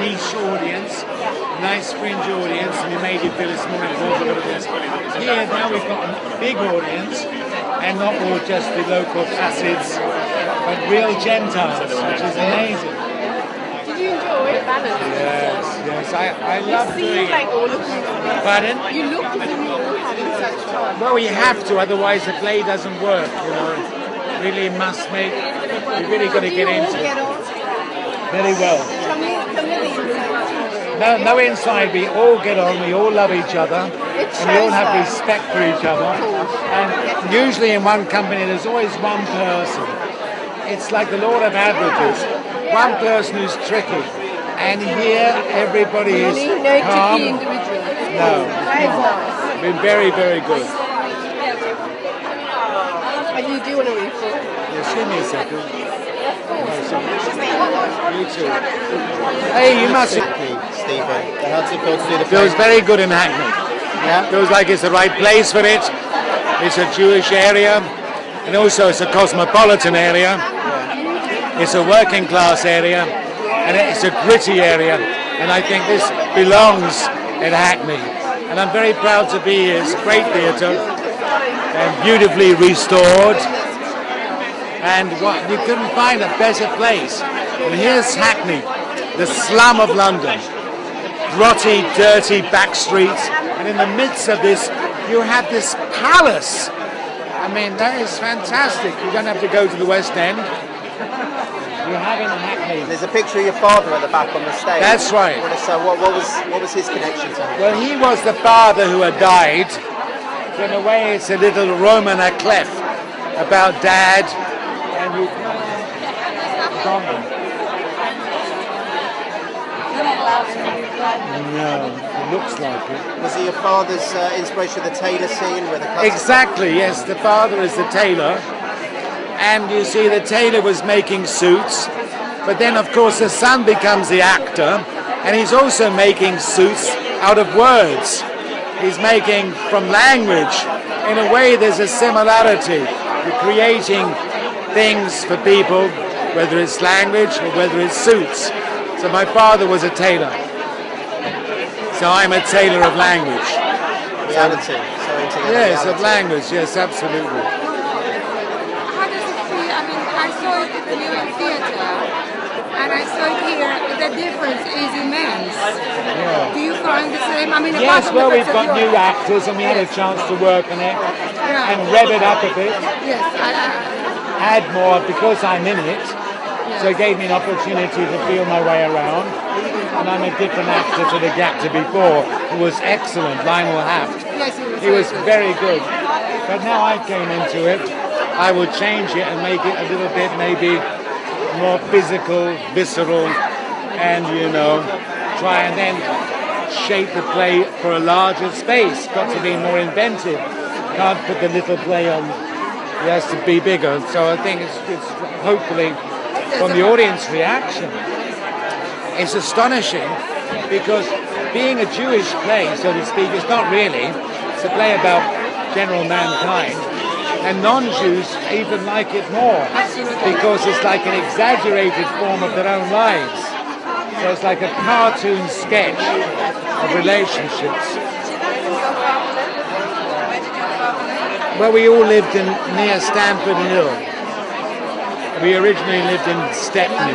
niche audience, a nice fringe audience, and we made it feel it's more important than this. Here now we've got a big audience, and not all just the local Hasids, but real Gentiles, which is amazing. Did you enjoy it? Yes, I love doing like it. all of you. Pardon? You look as if you're all having such fun. Well, you have to, otherwise the play doesn't work, you know. Really must make, you really got to get into it. Very well. No inside, we all get on, we all love each other, and we all have respect for each other. And usually in one company there's always one person. It's like the law of averages. One person who's tricky. And here everybody is calm. No. Been very, very good. And you do want to read for it? Yes, give me a second. No, you too. Hey, you must. Stephen, how's it feel to do the play? Feels very good in Hackney. Yeah? Feels like it's the right place for it. It's a Jewish area, and also it's a cosmopolitan area. Yeah. It's a working class area, and it's a gritty area. And I think this belongs in Hackney. And I'm very proud to be here. It's a great theatre, and beautifully restored. And you couldn't find a better place. And here's Hackney, the slum of London. Grotty, dirty back streets, and in the midst of this, you have this palace. I mean, that is fantastic. You don't have to go to the West End. You have it in Hackney. There's a picture of your father at the back on the stage. That's right. So what was his connection to it? Well, he was the father who had died. So in a way, it's a little roman à clef about Dad. And you... No, it looks like it. Was he your father's inspiration of the tailor scene? Where the Exactly, yes. The father is the tailor. And you see, the tailor was making suits. But then, of course, the son becomes the actor. And he's also making suits out of words. He's making from language. In a way, there's a similarity. You're creating things for people, whether it's language or whether it's suits. So my father was a tailor. So I'm a tailor of language. Reality. Yes, of language, yes, absolutely. How does it feel? I mean, I saw it at the New Theatre, and I saw it here. The difference is immense. Yeah. Do you find the same? I mean, Yes, well, we've got new actors, and we had a chance to work on it and rev it up a bit. Yes, Add more because I'm in it. So it gave me an opportunity to feel my way around. And I'm a different actor to the actor before, who was excellent, Lionel Haft. yes, He was very good. But now I came into it, I would change it and make it a little bit maybe more physical, visceral, and, you know, try and then shape the play for a larger space. Got to be more inventive. Can't put the little play on, it has to be bigger. So I think it's hopefully from the audience reaction, it's astonishing because being a Jewish play, so to speak, it's not really. It's a play about general mankind. And non-Jews even like it more because it's like an exaggerated form of their own lives. So it's like a cartoon sketch of relationships. Well, we all lived near Stamford Hill. We originally lived in Stepney.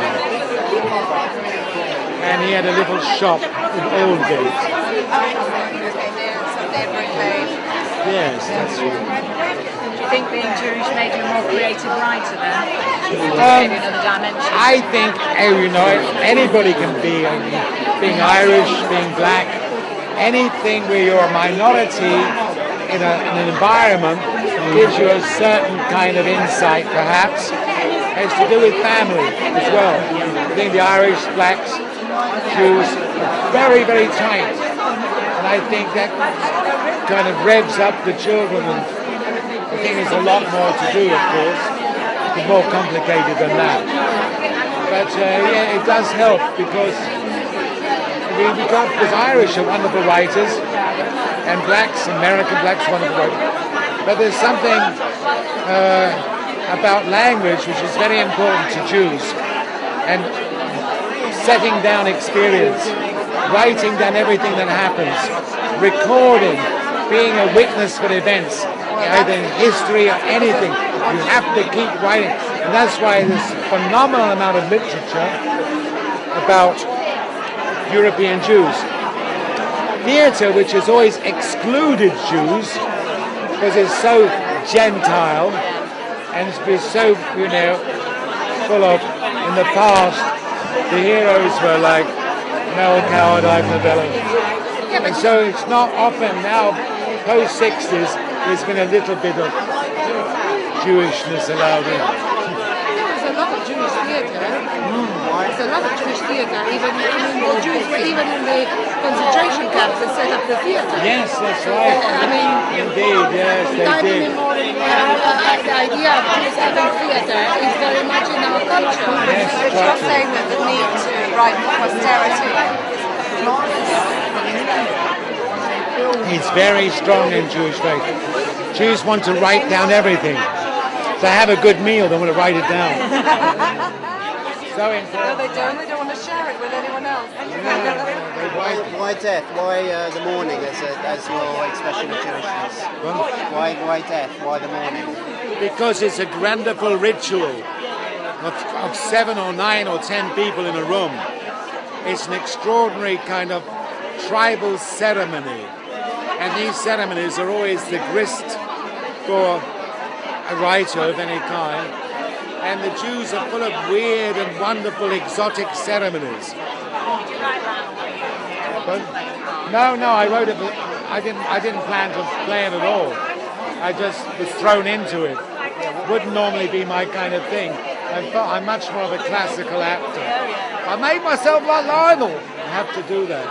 And he had a little shop in Aldgate. Yes, that's right. Do you think being Jewish made you a more creative writer then? Maybe another dimension? I think, you know, anybody can be, being Irish, being black, anything where you're a minority in an environment gives you a certain kind of insight, perhaps. It's to do with family as well. I think the Irish, blacks, Jews are very, very tight. And I think that kind of revs up the children. And I think there's a lot more to do, of course. It's more complicated than that. But yeah, it does help because Irish are wonderful writers and blacks, American blacks, wonderful writers. But there's something about language which is very important to Jews. And setting down experience, writing down everything that happens, recording, being a witness for events, either in history or anything. You have to keep writing. And that's why there's a phenomenal amount of literature about European Jews. Theatre, which has always excluded Jews, because it's so Gentile, and it's been so, full of, in the past, the heroes were like Mel Coward, Ivan Novello. And so it's not often now, post-60s, there's been a little bit of Jewishness allowed in. There's a lot of Jewish theatre. There's a lot of Jewish theatre. Even the Jews were even in the concentration camps and set up the theatre. Yes, that's right. Indeed, yes, they did. The idea of Jews having theatre is very much in our culture. Yes, It's not saying that the need to write for posterity. It's very strong in Jewish faith. Jews want to write down everything. To have a good meal, they want to write it down. So important. No, they don't. They don't want to share it with anyone else. Why death? Why the mourning as your expression of Jewishness? Why death? Why the mourning? Because it's a grandiful ritual of 7 or 9 or 10 people in a room. It's an extraordinary kind of tribal ceremony. And these ceremonies are always the grist for a writer of any kind. And the Jews are full of weird and wonderful exotic ceremonies. But no, I wrote it, but I didn't plan to play it at all. I just was thrown into it. Wouldn't normally be my kind of thing. I'm much more of a classical actor. I made myself like Lionel. I have to do that.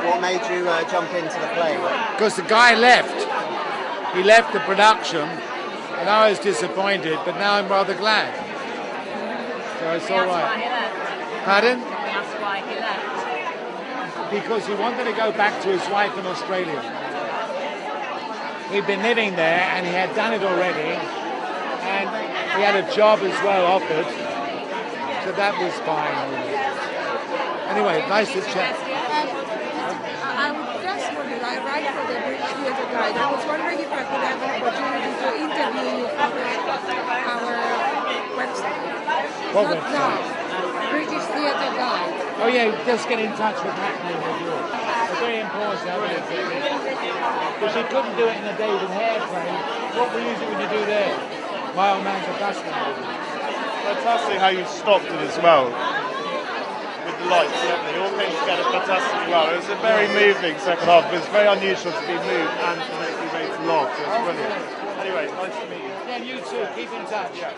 What made you jump into the play? Because the guy left. He left the production, and I was disappointed, but now I'm rather glad. So it's all right. Pardon? That's why he left. Because he wanted to go back to his wife in Australia. He'd been living there, and he had done it already, and he had a job as well offered, so that was fine. Anyway, nice to chat. I would just wonder, I write for the British Theatre Guide. I was wondering if I could have an opportunity to interview you for our website. What Not website? now. British Theatre Guide. Oh yeah, just get in touch with Hackney with you. It's very important, isn't it? Because you couldn't do it in a David Hare play. What were you going to do there? My old man's a dustman. Fantastic how you stopped it as well. With the lights and everything. It all came together fantastically well. It was a very moving second half, but it's very unusual to be moved and to make you made to laugh. So it's brilliant. Anyway, nice to meet you. Yeah, you too. Keep in touch. Yeah.